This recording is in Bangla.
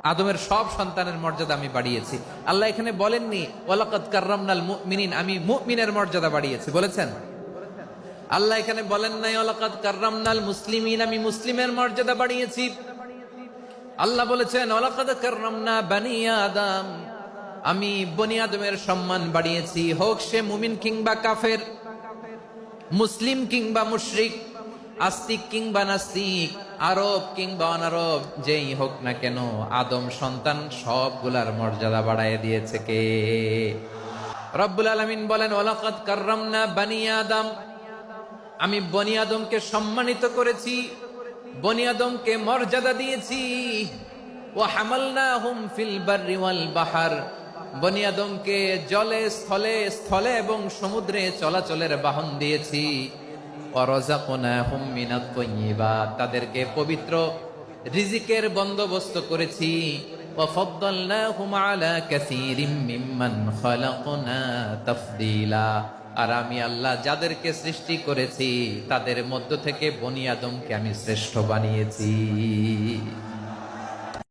আদমের সব সন্তানের মর্যাদা আমি বাড়িয়েছি। আল্লাহ এখানে বলেননি ওয়ালাকাদ কাররামনাল মুমিনিন, আমি মুমিনের মর্যাদা বাড়িয়েছি, বলেছেন? আল্লাহ এখানে বলেন নাই ওয়ালাকাদ কাররামনাল মুসলিমিন, আমি মুসলিমের মর্যাদা বাড়িয়েছি। আল্লাহ বলেছেন ওয়ালাকাদ কাররামনা বানি আদম, আমি বনি আদমের সম্মান বাড়িয়েছি, হোক সে মুমিন কিংবা কাফের, মুসলিম কিংবা মুশরিক, আস্তিক কিংবা নাস্তিক, আরব কিংবা অনারব, যেই হোক না কেন আদম সন্তান সবগুলার মর্যাদা বাড়ায় দিয়েছে কে? রব্বুল আলামিন বলেন ওয়ালাকাদ কাররামনা বানি আদম, আমি বনি আদমকে সম্মানিত করেছি, বনি আদমকে মর্যাদা দিয়েছি। ওয়া হামালনাহুম ফিল বাররি ওয়াল বাহর, বনি আদমকে জলে স্থলে, স্থলে এবং সমুদ্রে চলাচলের বাহন দিয়েছি। ওয়া রাযাকনাহুম মিনাত তাইয়্যিবাত, তাদেরকে পবিত্র রিজিকের বন্দোবস্ত করেছি। ওয়া ফাদ্দালনাহুম আলা কাসীরিম মিম্মান খালাকনা তাফদীলা, আর আমি আল্লাহ যাদেরকে সৃষ্টি করেছি তাদের মধ্য থেকে বনি আদমকে আমি শ্রেষ্ঠ বানিয়েছি।